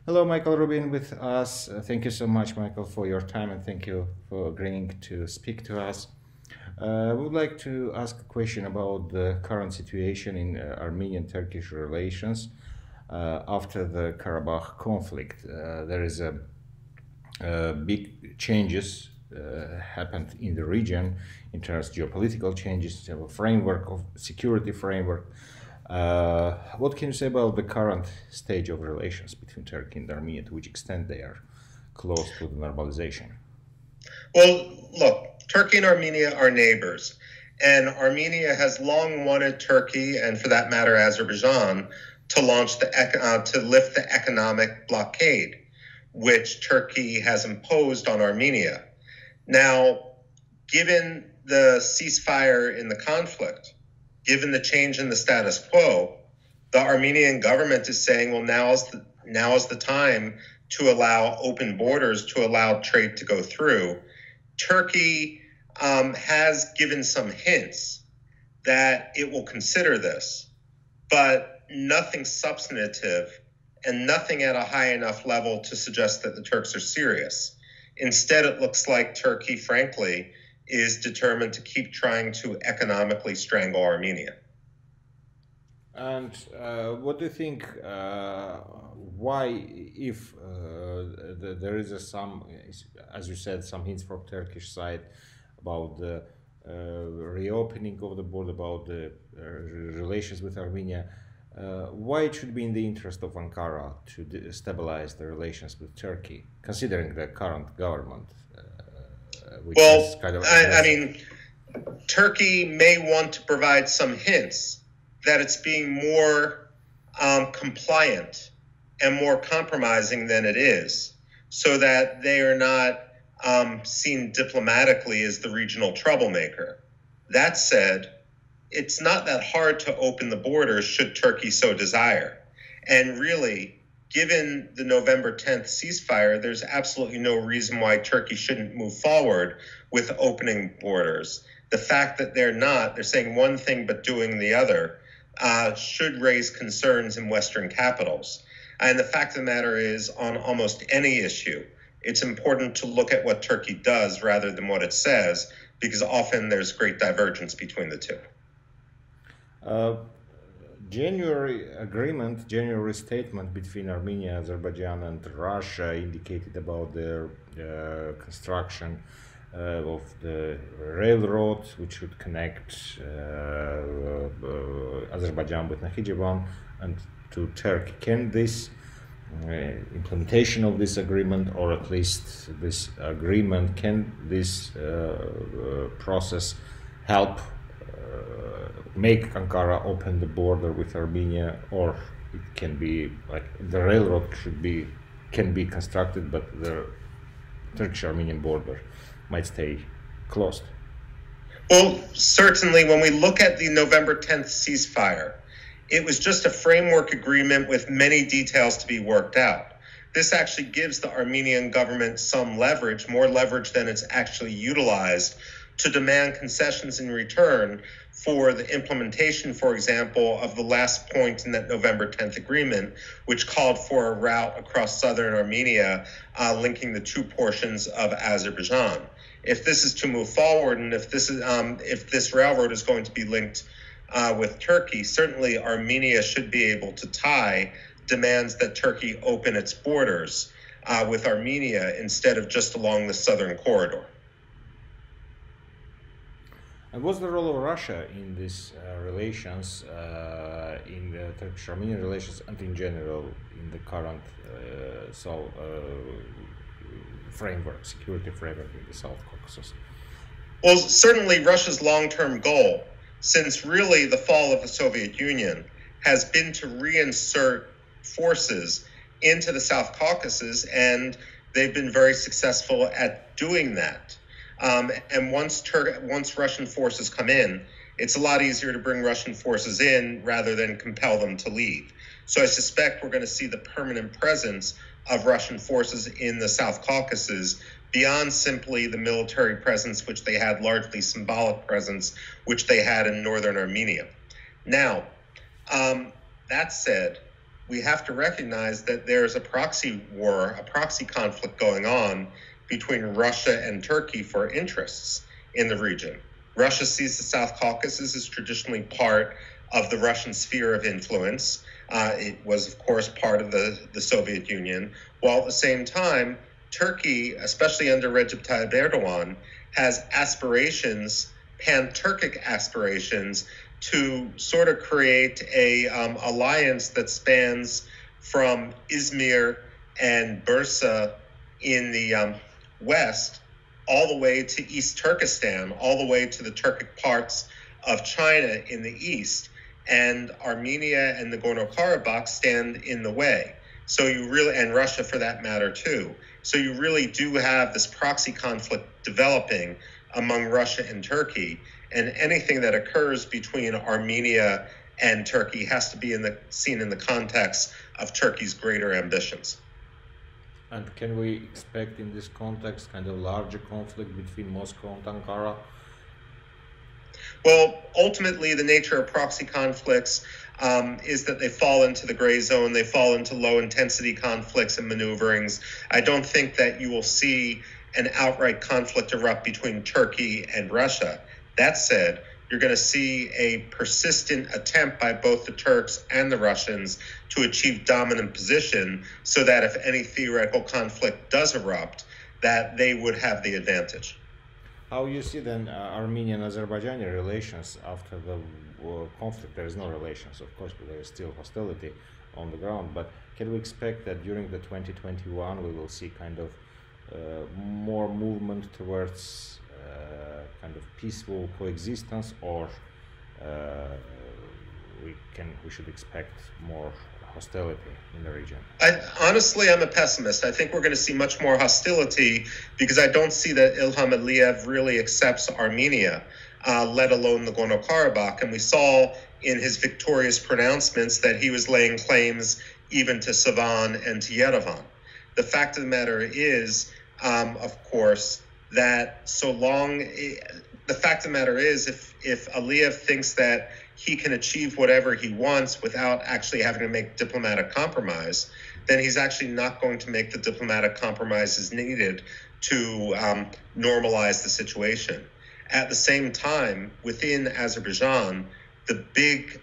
Hello, Michael Rubin with us. Thank you so much, Michael, for your time, and thank you for agreeing to speak to us. I would like to ask a question about the current situation in Armenian-Turkish relations after the Karabakh conflict. There is a big changes happened in the region in terms of geopolitical changes, in terms of framework of security framework. What can you say about the current stage of relations between Turkey and Armenia? To which extent they are close to the normalization? Well, look, Turkey and Armenia are neighbors, and Armenia has long wanted Turkey, and for that matter, Azerbaijan, to lift the economic blockade, which Turkey has imposed on Armenia. Now, given the ceasefire in the conflict, given the change in the status quo, the Armenian government is saying, well, now is the time to allow open borders, to allow trade to go through. Turkey has given some hints that it will consider this, but nothing substantive and nothing at a high enough level to suggest that the Turks are serious. Instead, it looks like Turkey, frankly, is determined to keep trying to economically strangle Armenia. And what do you think, why, if there is some, as you said, some hints from Turkish side about the reopening of the border, about the relations with Armenia, why it should be in the interest of Ankara to stabilize the relations with Turkey, considering the current government? Well, kind of I mean, Turkey may want to provide some hints that it's being more compliant and more compromising than it is, so that they are not seen diplomatically as the regional troublemaker. That said, it's not that hard to open the borders should Turkey so desire. And really, given the November 10th ceasefire, there's absolutely no reason why Turkey shouldn't move forward with opening borders. The fact that they're saying one thing but doing the other, should raise concerns in Western capitals. And the fact of the matter is, on almost any issue, it's important to look at what Turkey does rather than what it says, because often there's great divergence between the two. January statement between Armenia, Azerbaijan, and Russia indicated about their construction of the railroad, which should connect Azerbaijan with Nakhichevan and to Turkey. Can this implementation of this agreement, or at least this agreement, can this process help make Ankara open the border with Armenia, or it can be like the railroad can be constructed, but the Turkish-Armenian border might stay closed? Well, certainly when we look at the November 10th ceasefire, it was just a framework agreement with many details to be worked out. This actually gives the Armenian government some leverage, more leverage than it's actually utilized, to demand concessions in return for the implementation, for example, of the last point in that November 10th agreement, which called for a route across southern Armenia, linking the two portions of Azerbaijan. If this is to move forward, and if this railroad is going to be linked with Turkey, certainly Armenia should be able to tie demands that Turkey open its borders with Armenia instead of just along the southern corridor. And what's the role of Russia in these relations, in the Turkish-Armenian relations, and in general in the current security framework in the South Caucasus? Well, certainly Russia's long-term goal, since really the fall of the Soviet Union, has been to reinsert forces into the South Caucasus, and they've been very successful at doing that. And once Russian forces come in, it's a lot easier to bring Russian forces in rather than compel them to leave. So I suspect we're going to see the permanent presence of Russian forces in the South Caucasus beyond simply the military presence, which they had, largely symbolic presence, which they had in northern Armenia. Now, that said, we have to recognize that there's a proxy war, a proxy conflict going on between Russia and Turkey for interests in the region. Russia sees the South Caucasus as traditionally part of the Russian sphere of influence. It was, of course, part of the Soviet Union, while at the same time, Turkey, especially under Recep Tayyip Erdogan, has aspirations, pan-Turkic aspirations, to sort of create a alliance that spans from Izmir and Bursa in the west, all the way to East Turkestan, all the way to the Turkic parts of China in the east. And Armenia and Nagorno-Karabakh stand in the way. So you really, and Russia for that matter too. So you really do have this proxy conflict developing among Russia and Turkey. And anything that occurs between Armenia and Turkey has to be seen in the context of Turkey's greater ambitions. And can we expect in this context kind of larger conflict between Moscow and Ankara? Well, ultimately, the nature of proxy conflicts is that they fall into the gray zone. They fall into low-intensity conflicts and maneuverings. I don't think that you will see an outright conflict erupt between Turkey and Russia. That said, you're going to see a persistent attempt by both the Turks and the Russians to achieve dominant position so that if any theoretical conflict does erupt, that they would have the advantage. How you see then Armenian-Azerbaijani relations after the conflict? There is no relations, of course, but there is still hostility on the ground. But can we expect that during the 2021 we will see kind of more movement towards kind of peaceful coexistence, or we should expect more hostility in the region? Honestly, I'm a pessimist. I think we're going to see much more hostility because I don't see that Ilham Aliyev really accepts Armenia, let alone Nagorno-Karabakh. And we saw in his victorious pronouncements that he was laying claims even to Savan and to Yerevan. The fact of the matter is, of course, that the fact of the matter is, if Aliyev thinks that he can achieve whatever he wants without actually having to make diplomatic compromise, then he's actually not going to make the diplomatic compromises needed to normalize the situation. At the same time, within Azerbaijan, the big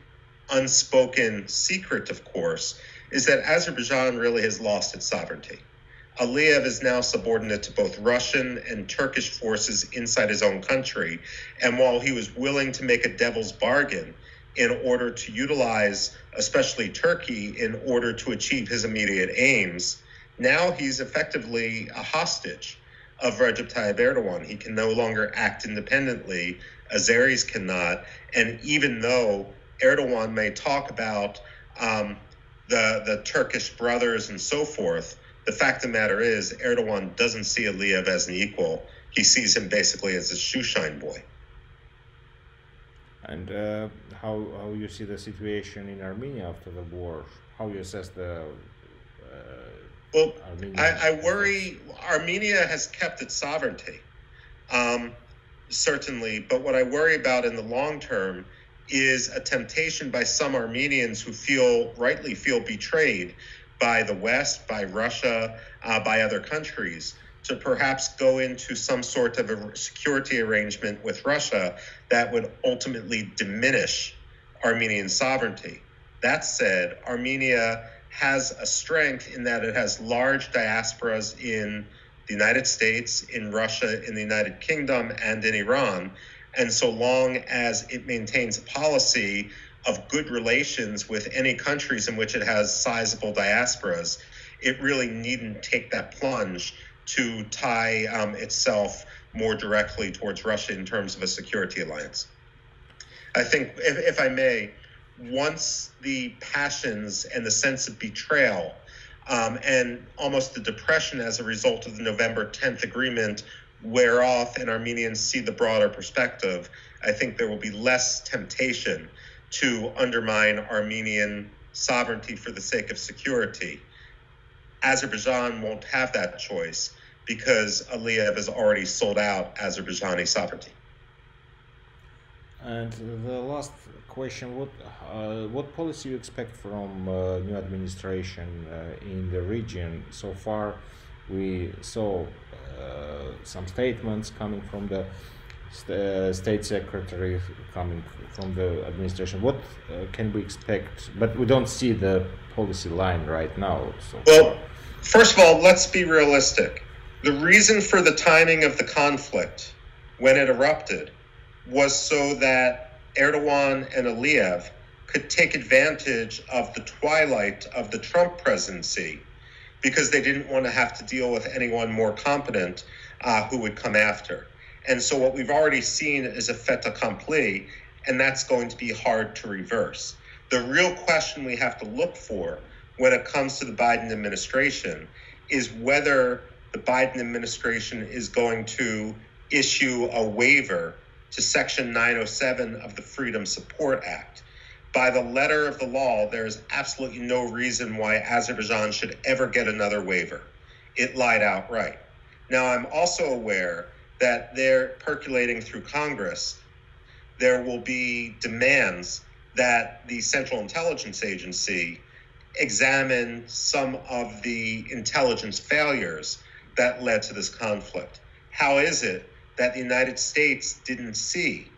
unspoken secret, of course, is that Azerbaijan really has lost its sovereignty. Aliyev is now subordinate to both Russian and Turkish forces inside his own country. And while he was willing to make a devil's bargain in order to utilize, especially Turkey, in order to achieve his immediate aims, now he's effectively a hostage of Recep Tayyip Erdogan. He can no longer act independently. Azeris cannot. And even though Erdogan may talk about the Turkish brothers and so forth, the fact of the matter is Erdogan doesn't see Aliyev as an equal. He sees him basically as a shoeshine boy. And how you see the situation in Armenia after the war? How you assess the well, I worry Armenia has kept its sovereignty, certainly. But what I worry about in the long term is a temptation by some Armenians who rightly feel betrayed by the West, by Russia, by other countries, to perhaps go into some sort of a security arrangement with Russia that would ultimately diminish Armenian sovereignty. That said, Armenia has a strength in that it has large diasporas in the United States, in Russia, in the United Kingdom, and in Iran. And so long as it maintains a policy of good relations with any countries in which it has sizable diasporas, it really needn't take that plunge to tie itself more directly towards Russia in terms of a security alliance. I think, if I may, once the passions and the sense of betrayal and almost the depression as a result of the November 10th agreement wear off and Armenians see the broader perspective, I think there will be less temptation to undermine Armenian sovereignty for the sake of security. Azerbaijan won't have that choice because Aliyev has already sold out Azerbaijani sovereignty. And the last question: what policy you expect from new administration in the region? So far, we saw some statements coming from the state secretary, coming from the administration. What can we expect? But we don't see the policy line right now. So. Well, first of all, let's be realistic. The reason for the timing of the conflict when it erupted was so that Erdogan and Aliyev could take advantage of the twilight of the Trump presidency because they didn't want to have to deal with anyone more competent who would come after. And so what we've already seen is a fait accompli, and that's going to be hard to reverse. The real question we have to look for when it comes to the Biden administration is whether the Biden administration is going to issue a waiver to Section 907 of the Freedom Support Act. By the letter of the law, there is absolutely no reason why Azerbaijan should ever get another waiver. It lied outright. Now, I'm also aware that they're percolating through Congress. There will be demands that the Central Intelligence Agency examine some of the intelligence failures that led to this conflict. How is it that the United States didn't see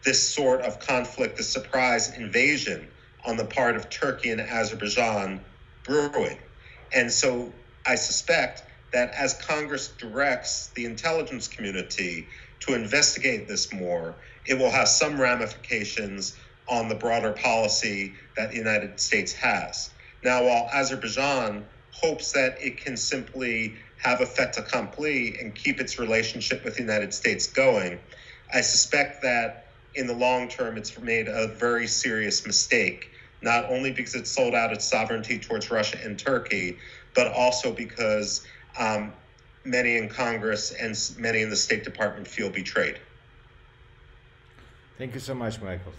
this sort of conflict, the surprise invasion on the part of Turkey and Azerbaijan brewing? And so I suspect that as Congress directs the intelligence community to investigate this more, it will have some ramifications on the broader policy that the United States has. Now, while Azerbaijan hopes that it can simply have a fait accompli and keep its relationship with the United States going, I suspect that in the long term, it's made a very serious mistake, not only because it sold out its sovereignty towards Russia and Turkey, but also because many in Congress and many in the State Department feel betrayed. Thank you so much, Michael.